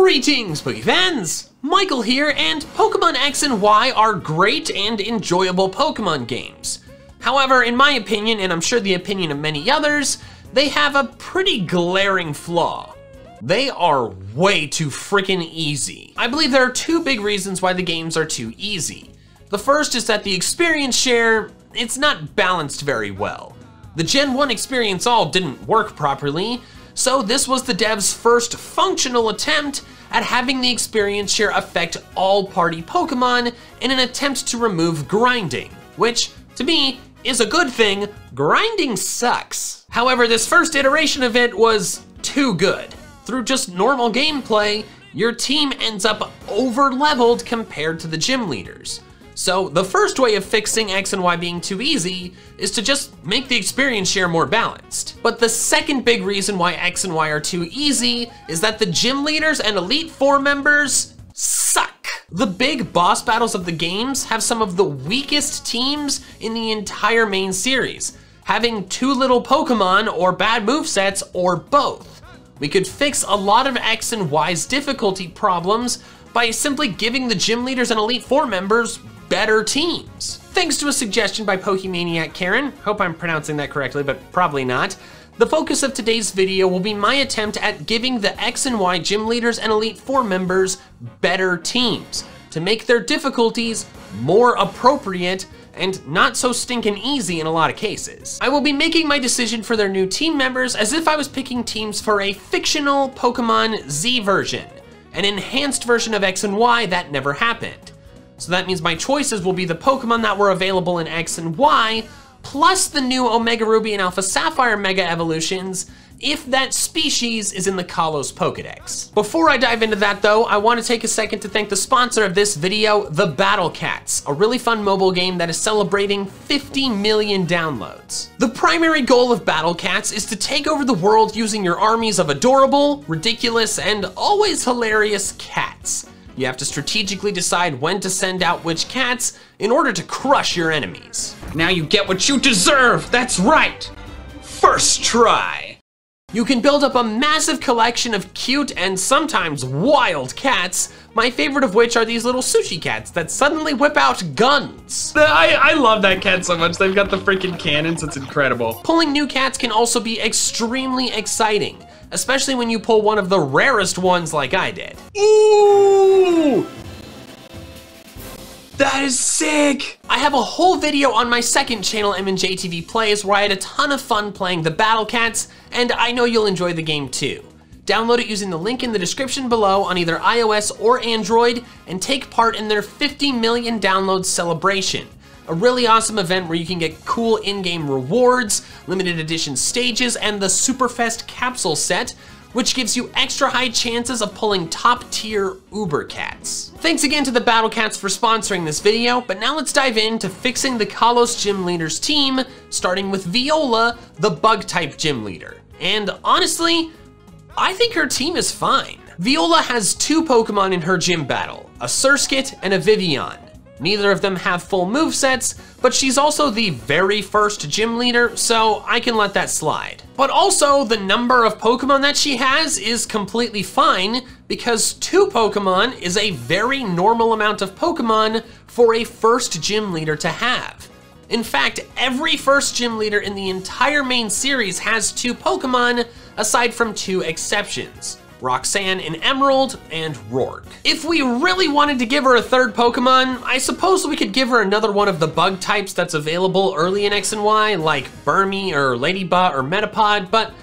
Greetings, Poke fans! Michael here, and Pokemon X and Y are great and enjoyable Pokemon games. However, in my opinion, and I'm sure the opinion of many others, they have a pretty glaring flaw. They are way too freaking easy. I believe there are two big reasons why the games are too easy. The first is that the experience share, it's not balanced very well. The Gen 1 Experience All didn't work properly, so this was the devs' first functional attempt at having the experience share affect all party Pokemon in an attempt to remove grinding, which, to me, is a good thing. Grinding sucks. However, this first iteration of it was too good. Through just normal gameplay, your team ends up over-leveled compared to the gym leaders. So the first way of fixing X and Y being too easy is to just make the experience share more balanced. But the second big reason why X and Y are too easy is that the gym leaders and Elite Four members suck. The big boss battles of the games have some of the weakest teams in the entire main series, having too little Pokemon or bad movesets or both. We could fix a lot of X and Y's difficulty problems by simply giving the gym leaders and Elite Four members better teams. Thanks to a suggestion by Pokemaniac Karen, hope I'm pronouncing that correctly, but probably not, the focus of today's video will be my attempt at giving the X and Y gym leaders and Elite Four members better teams to make their difficulties more appropriate and not so stinking easy in a lot of cases. I will be making my decision for their new team members as if I was picking teams for a fictional Pokemon Z version, an enhanced version of X and Y that never happened. So that means my choices will be the Pokemon that were available in X and Y, plus the new Omega Ruby and Alpha Sapphire Mega Evolutions, if that species is in the Kalos Pokedex. Before I dive into that though, I want to take a second to thank the sponsor of this video, the Battle Cats, a really fun mobile game that is celebrating 50 million downloads. The primary goal of Battle Cats is to take over the world using your armies of adorable, ridiculous, and always hilarious cats. You have to strategically decide when to send out which cats in order to crush your enemies. Now you get what you deserve, that's right! First try! You can build up a massive collection of cute and sometimes wild cats, my favorite of which are these little sushi cats that suddenly whip out guns. I love that cat so much, they've got the freaking cannons, it's incredible. Pulling new cats can also be extremely exciting, especially when you pull one of the rarest ones like I did. Ooh! That is sick! I have a whole video on my second channel, MandJTV Plays, where I had a ton of fun playing the Battle Cats, and I know you'll enjoy the game too. Download it using the link in the description below on either iOS or Android, and take part in their 50 million downloads celebration. A really awesome event where you can get cool in-game rewards, limited edition stages, and the Superfest capsule set, which gives you extra high chances of pulling top-tier Uber Cats. Thanks again to the Battle Cats for sponsoring this video, but now let's dive into fixing the Kalos Gym Leaders team, starting with Viola, the Bug-type Gym Leader. And honestly, I think her team is fine. Viola has two Pokemon in her gym battle, a Surskit and a Vivian. Neither of them have full movesets, but she's also the very first gym leader, so I can let that slide. But also, the number of Pokemon that she has is completely fine, because 2 Pokemon is a very normal amount of Pokemon for a first gym leader to have. In fact, every first gym leader in the entire main series has 2 Pokemon, aside from 2 exceptions. Roxanne in Emerald, and Rourke. If we really wanted to give her a third Pokemon, I suppose we could give her another one of the bug types that's available early in X and Y, like Burmy or Ladybug or Metapod, but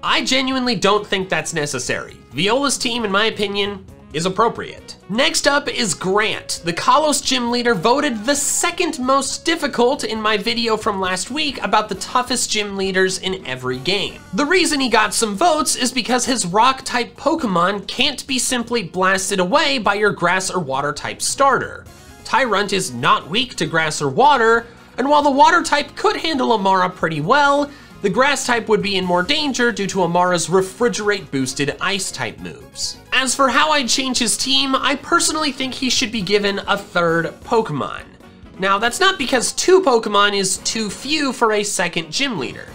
I genuinely don't think that's necessary. Viola's team, in my opinion, is appropriate. Next up is Grant, the Kalos gym leader voted the second most difficult in my video from last week about the toughest gym leaders in every game. The reason he got some votes is because his rock type Pokemon can't be simply blasted away by your grass or water type starter. Tyrunt is not weak to grass or water, and while the water type could handle Amara pretty well, the grass type would be in more danger due to Amara's refrigerate boosted ice type moves. As for how I'd change his team, I personally think he should be given a third Pokemon. Now that's not because 2 Pokemon is too few for a second gym leader.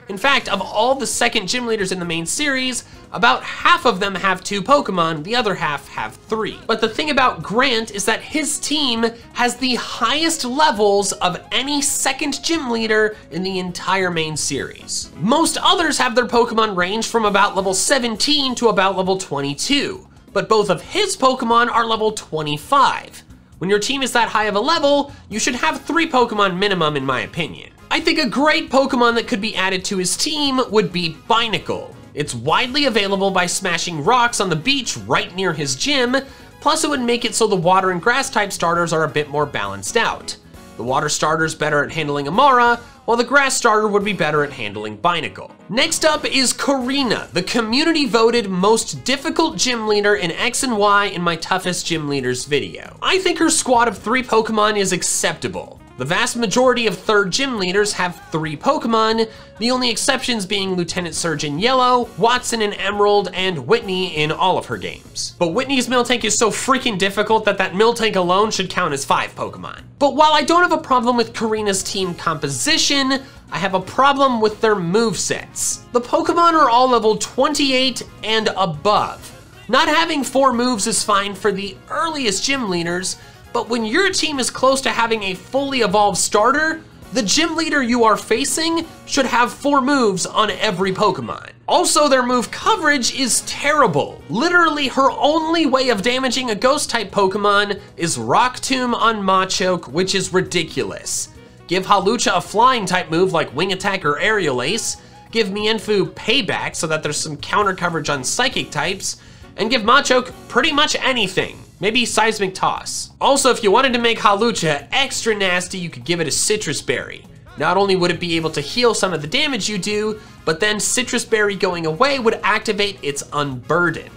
In fact, of all the second gym leaders in the main series, about half of them have 2 Pokemon, the other half have 3. But the thing about Grant is that his team has the highest levels of any second gym leader in the entire main series. Most others have their Pokemon range from about level 17 to about level 22, but both of his Pokemon are level 25. When your team is that high of a level, you should have 3 Pokemon minimum in my opinion. I think a great Pokemon that could be added to his team would be Binacle. It's widely available by smashing rocks on the beach right near his gym, plus it would make it so the water and grass type starters are a bit more balanced out. The water starter's better at handling Amara, while the grass starter would be better at handling Binacle. Next up is Karina, the community voted most difficult gym leader in X and Y in my toughest gym leaders video. I think her squad of 3 Pokemon is acceptable. The vast majority of 3rd gym leaders have 3 Pokemon, the only exceptions being Lieutenant Surge in Yellow, Watson in Emerald, and Whitney in all of her games. But Whitney's Miltank is so freaking difficult that Miltank alone should count as 5 Pokemon. But while I don't have a problem with Karina's team composition, I have a problem with their movesets. The Pokemon are all level 28 and above. Not having 4 moves is fine for the earliest gym leaders, but when your team is close to having a fully evolved starter, the gym leader you are facing should have 4 moves on every Pokemon. Also, their move coverage is terrible. Literally, her only way of damaging a ghost-type Pokemon is Rock Tomb on Machoke, which is ridiculous. Give Hawlucha a flying-type move like Wing Attack or Aerial Ace, give Mienfoo Payback so that there's some counter coverage on Psychic types, and give Machoke pretty much anything. Maybe Seismic Toss. Also, if you wanted to make Hawlucha extra nasty, you could give it a Citrus Berry. Not only would it be able to heal some of the damage you do, but then Citrus Berry going away would activate its Unburden.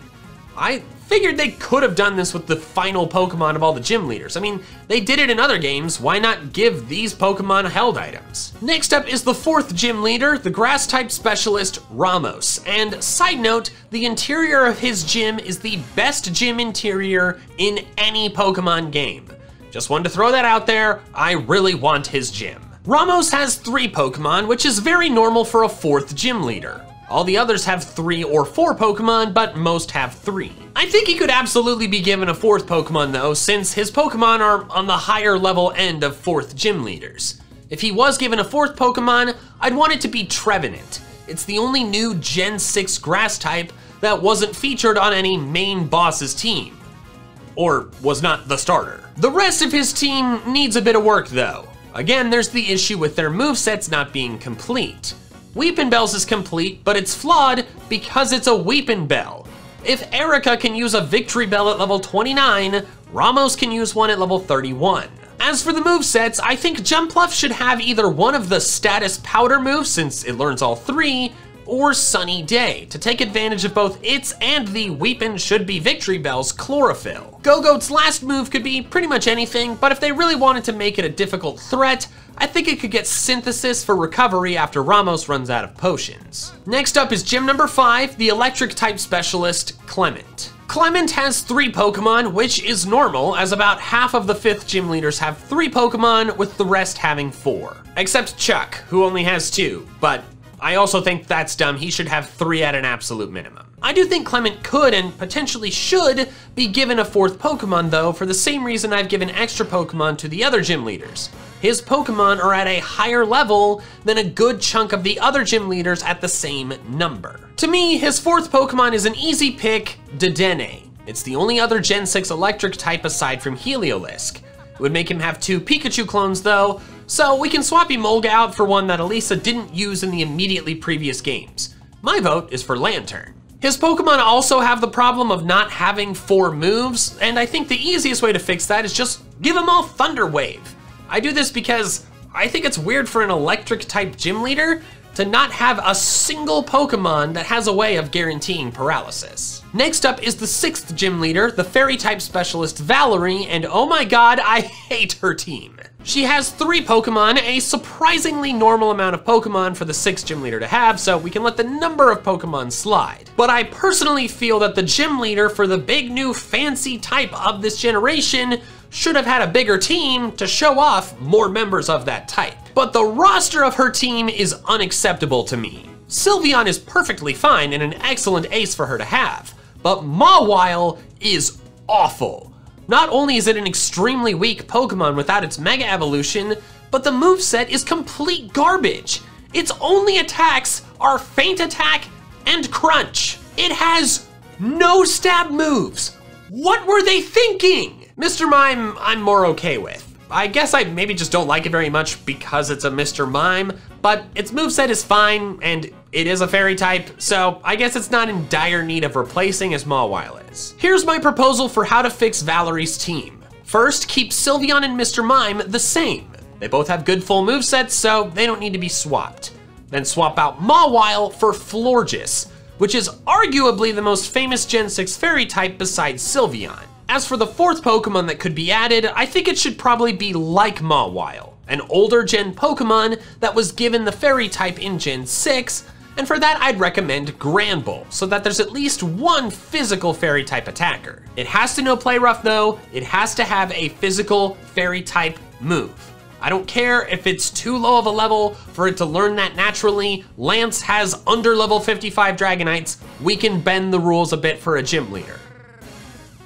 I figured they could have done this with the final Pokemon of all the gym leaders. I mean, they did it in other games, why not give these Pokemon held items? Next up is the 4th gym leader, the grass type specialist, Ramos. And side note, the interior of his gym is the best gym interior in any Pokemon game. Just wanted to throw that out there, I really want his gym. Ramos has 3 Pokemon, which is very normal for a 4th gym leader. All the others have 3 or 4 Pokemon, but most have 3. I think he could absolutely be given a 4th Pokemon though, since his Pokemon are on the higher level end of 4th gym leaders. If he was given a 4th Pokemon, I'd want it to be Trevenant. It's the only new Gen 6 grass type that wasn't featured on any main boss's team. Or was not the starter. The rest of his team needs a bit of work though. Again, there's the issue with their movesets not being complete. Weepinbell's is complete, but it's flawed because it's a Weepinbell. If Erica can use a Victory Bell at level 29, Ramos can use one at level 31. As for the movesets, I think Jumpluff should have either one of the status powder moves, since it learns all 3, or Sunny Day, to take advantage of both its and the Weepin should be Victory Bell's chlorophyll. Go-Goat's last move could be pretty much anything, but if they really wanted to make it a difficult threat, I think it could get Synthesis for recovery after Ramos runs out of potions. Next up is gym number 5, the electric type specialist, Clement. Clement has 3 Pokemon, which is normal, as about half of the 5th gym leaders have 3 Pokemon, with the rest having 4. Except Chuck, who only has 2, but I also think that's dumb. He should have 3 at an absolute minimum. I do think Clement could and potentially should be given a 4th Pokemon though, for the same reason I've given extra Pokemon to the other gym leaders. His Pokemon are at a higher level than a good chunk of the other gym leaders at the same number. To me, his 4th Pokemon is an easy pick, Dedenne. It's the only other Gen 6 electric type aside from Heliolisk. It would make him have 2 Pikachu clones though, so we can swap Emolga out for one that Elisa didn't use in the immediately previous games. My vote is for Lantern. His Pokemon also have the problem of not having 4 moves, and I think the easiest way to fix that is just give them all Thunder Wave. I do this because I think it's weird for an electric type gym leader to not have a single Pokemon that has a way of guaranteeing paralysis. Next up is the 6th gym leader, the fairy type specialist Valerie, and oh my god, I hate her team. She has 3 Pokemon, a surprisingly normal amount of Pokemon for the 6th gym leader to have, so we can let the number of Pokemon slide. But I personally feel that the gym leader for the big new fancy type of this generation should have had a bigger team to show off more members of that type. But the roster of her team is unacceptable to me. Sylveon is perfectly fine and an excellent ace for her to have, but Mawile is awful. Not only is it an extremely weak Pokemon without its Mega Evolution, but the moveset is complete garbage. Its only attacks are Feint Attack and Crunch. It has no stab moves. What were they thinking? Mr. Mime, I'm more okay with. I guess I maybe just don't like it very much because it's a Mr. Mime, but its moveset is fine, and it is a fairy type, so I guess it's not in dire need of replacing as Mawile is. Here's my proposal for how to fix Valerie's team. First, keep Sylveon and Mr. Mime the same. They both have good full movesets, so they don't need to be swapped. Then swap out Mawile for Florges, which is arguably the most famous Gen 6 fairy type besides Sylveon. As for the fourth Pokemon that could be added, I think it should probably be like Mawile, an older gen Pokemon that was given the fairy type in Gen 6, and for that I'd recommend Granbull, so that there's at least one physical fairy type attacker. It has to know Play Rough though, it has to have a physical fairy type move. I don't care if it's too low of a level for it to learn that naturally. Lance has under level 55 Dragonites. We can bend the rules a bit for a gym leader.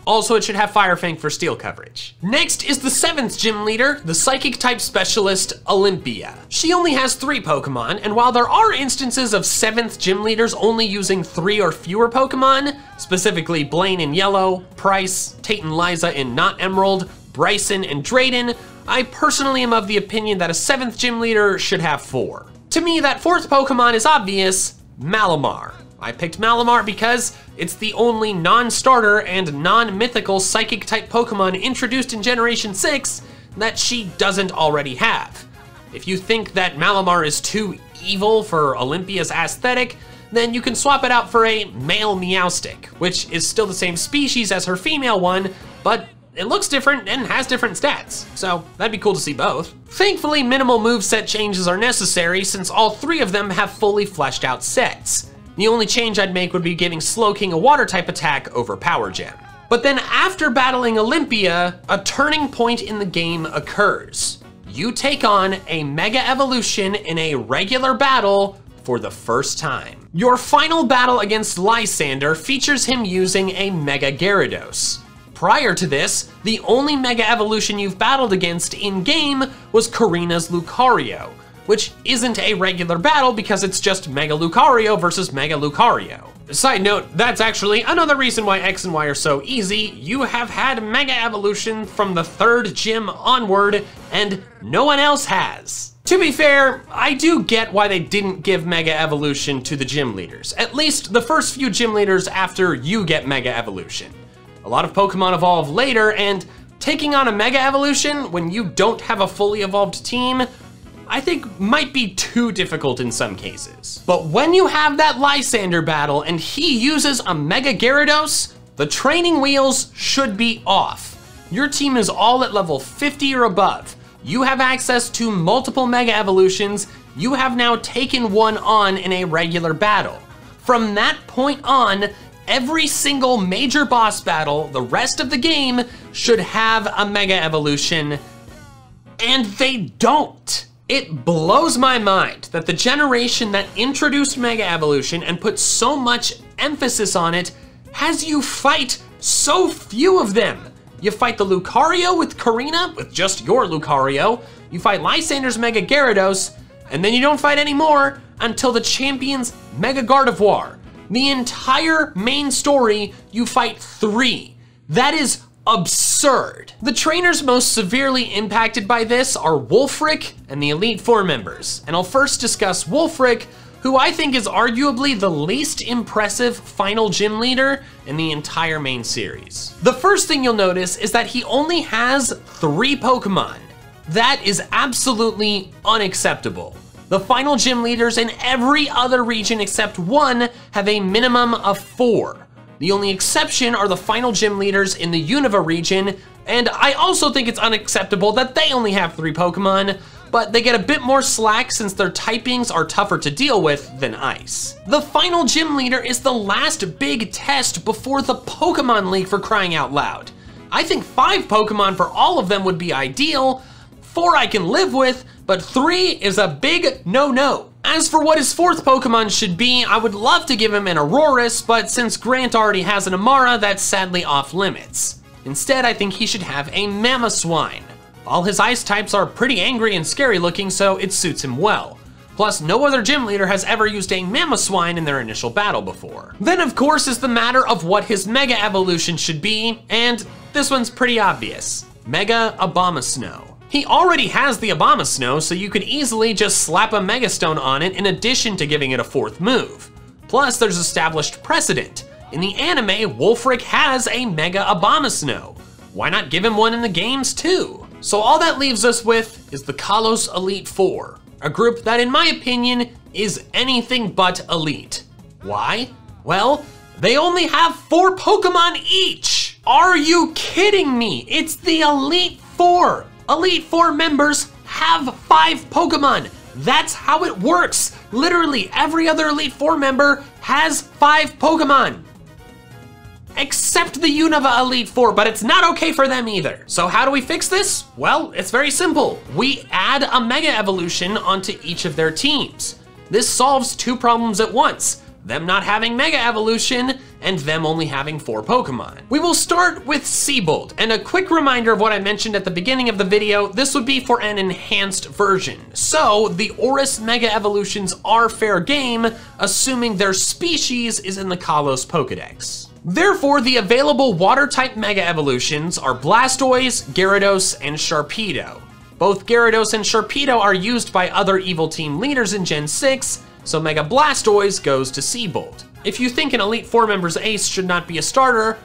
Also, it should have Fire Fang for steel coverage. Next is the 7th gym leader, the Psychic type specialist, Olympia. She only has 3 Pokemon, and while there are instances of 7th gym leaders only using 3 or fewer Pokemon, specifically Blaine in Yellow, Price, Tate and Liza in Not Emerald, Bryson and Drayden, I personally am of the opinion that a 7th gym leader should have 4. To me, that 4th Pokemon is obvious, Malamar. I picked Malamar because it's the only non-starter and non-mythical Psychic type Pokemon introduced in Generation 6 that she doesn't already have. If you think that Malamar is too evil for Olympia's aesthetic, then you can swap it out for a male Meowstic, which is still the same species as her female one, but it looks different and has different stats, so that'd be cool to see both. Thankfully, minimal moveset changes are necessary since all 3 of them have fully fleshed out sets. The only change I'd make would be giving Slowking a water type attack over Power Gem. But then after battling Olympia, a turning point in the game occurs. You take on a Mega Evolution in a regular battle for the first time. Your final battle against Lysander features him using a Mega Gyarados. Prior to this, the only Mega Evolution you've battled against in-game was Karina's Lucario, which isn't a regular battle because it's just Mega Lucario versus Mega Lucario. Side note, that's actually another reason why X and Y are so easy. You have had Mega Evolution from the 3rd gym onward, and no one else has. To be fair, I do get why they didn't give Mega Evolution to the gym leaders, at least the first few gym leaders after you get Mega Evolution. A lot of Pokemon evolve later, and taking on a Mega Evolution when you don't have a fully evolved team, I think might be too difficult in some cases. But when you have that Lysander battle and he uses a Mega Gyarados, the training wheels should be off. Your team is all at level 50 or above. You have access to multiple Mega Evolutions. You have now taken one on in a regular battle. From that point on, every single major boss battle, the rest of the game, should have a Mega Evolution, and they don't. It blows my mind that the generation that introduced Mega Evolution and put so much emphasis on it has you fight so few of them. You fight the Lucario with Karina, with just your Lucario. You fight Lysander's Mega Gyarados, and then you don't fight anymore until the champion's Mega Gardevoir. The entire main story, you fight 3. That is absurd. The trainers most severely impacted by this are Wolfric and the Elite Four members. And I'll first discuss Wolfric, who I think is arguably the least impressive final gym leader in the entire main series. The first thing you'll notice is that he only has 3 Pokemon. That is absolutely unacceptable. The final gym leaders in every other region except one have a minimum of 4. The only exception are the final gym leaders in the Unova region, and I also think it's unacceptable that they only have 3 Pokemon, but they get a bit more slack since their typings are tougher to deal with than Ice. The final gym leader is the last big test before the Pokemon League, for crying out loud. I think 5 Pokemon for all of them would be ideal. 4 I can live with, but 3 is a big no-no. As for what his 4th Pokemon should be, I would love to give him an Aurorus, but since Grant already has an Amara, that's sadly off limits. Instead, I think he should have a Mamoswine. All his ice types are pretty angry and scary looking, so it suits him well. Plus, no other gym leader has ever used a Mamoswine in their initial battle before. Then, of course, is the matter of what his Mega Evolution should be, and this one's pretty obvious. Mega Abomasnow. He already has the Abomasnow, so you could easily just slap a Megastone on it in addition to giving it a 4th move. Plus, there's established precedent. In the anime, Wulfric has a Mega Abomasnow. Why not give him one in the games too? So all that leaves us with is the Kalos Elite Four, a group that in my opinion is anything but elite. Why? Well, they only have 4 Pokemon each. Are you kidding me? It's the Elite Four. Elite Four members have 5 Pokemon. That's how it works. Literally every other Elite Four member has 5 Pokemon. Except the Unova Elite Four, but it's not okay for them either. So how do we fix this? Well, it's very simple. We add a Mega Evolution onto each of their teams. This solves 2 problems at once. Them not having Mega Evolution, and them only having 4 Pokemon. We will start with Seabolt, and a quick reminder of what I mentioned at the beginning of the video, this would be for an enhanced version. So, the Oris Mega Evolutions are fair game, assuming their species is in the Kalos Pokedex. Therefore, the available Water-type Mega Evolutions are Blastoise, Gyarados, and Sharpedo. Both Gyarados and Sharpedo are used by other Evil Team leaders in Gen 6, so Mega Blastoise goes to Seabolt. If you think an Elite Four member's ace should not be a starter,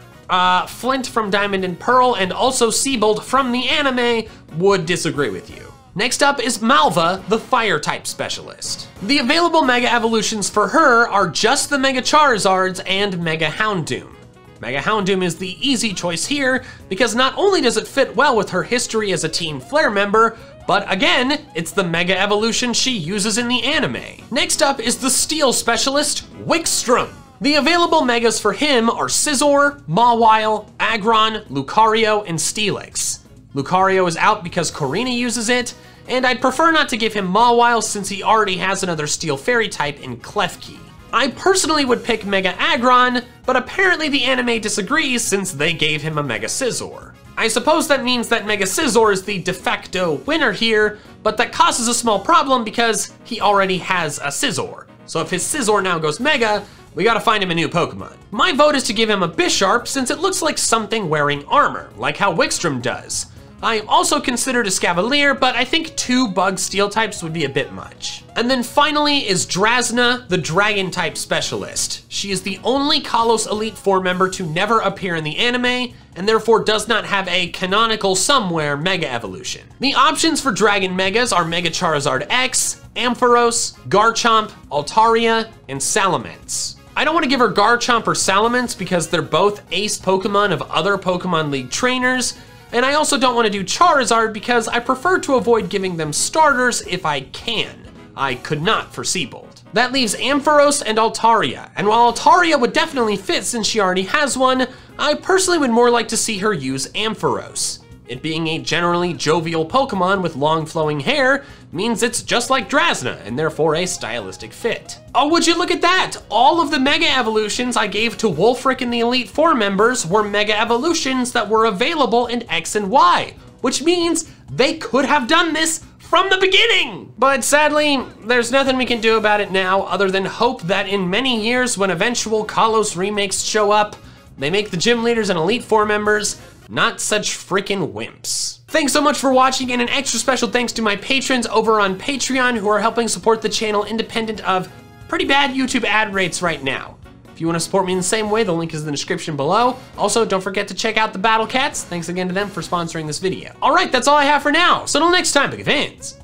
Flint from Diamond and Pearl and also Seabolt from the anime would disagree with you. Next up is Malva, the Fire-type specialist. The available Mega Evolutions for her are just the Mega Charizards and Mega Houndoom. Mega Houndoom is the easy choice here because not only does it fit well with her history as a Team Flare member, but again, it's the Mega Evolution she uses in the anime. Next up is the Steel specialist, Wikstrom. The available Megas for him are Scizor, Mawile, Aggron, Lucario, and Steelix. Lucario is out because Corina uses it, and I'd prefer not to give him Mawile since he already has another Steel Fairy type in Klefki. I personally would pick Mega Aggron, but apparently the anime disagrees since they gave him a Mega Scizor. I suppose that means that Mega Scizor is the de facto winner here, but that causes a small problem because he already has a Scizor. So if his Scizor now goes Mega, we gotta find him a new Pokemon. My vote is to give him a Bisharp since it looks like something wearing armor, like how Wikstrom does. I also considered a Scavalier, but I think 2 Bug Steel types would be a bit much. And then finally is Drasna, the Dragon type specialist. She is the only Kalos Elite Four member to never appear in the anime, and therefore does not have a canonical somewhere Mega Evolution. The options for Dragon Megas are Mega Charizard X, Ampharos, Garchomp, Altaria, and Salamence. I don't want to give her Garchomp or Salamence because they're both ace Pokemon of other Pokemon League trainers, and I also don't want to do Charizard because I prefer to avoid giving them starters if I can. I could not for Seabolt. That leaves Ampharos and Altaria, and while Altaria would definitely fit since she already has one, I personally would more like to see her use Ampharos. It being a generally jovial Pokemon with long flowing hair means it's just like Drasna and therefore a stylistic fit. Oh, would you look at that? All of the Mega Evolutions I gave to Wulfric and the Elite Four members were Mega Evolutions that were available in X and Y, which means they could have done this from the beginning. But sadly, there's nothing we can do about it now other than hope that in many years when eventual Kalos remakes show up, they make the gym leaders and Elite Four members not such freaking wimps. Thanks so much for watching, and an extra special thanks to my patrons over on Patreon who are helping support the channel independent of pretty bad YouTube ad rates right now. If you want to support me in the same way, the link is in the description below. Also, don't forget to check out the Battle Cats. Thanks again to them for sponsoring this video. All right, that's all I have for now. So until next time, big fans,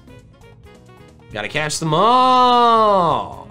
gotta catch them all.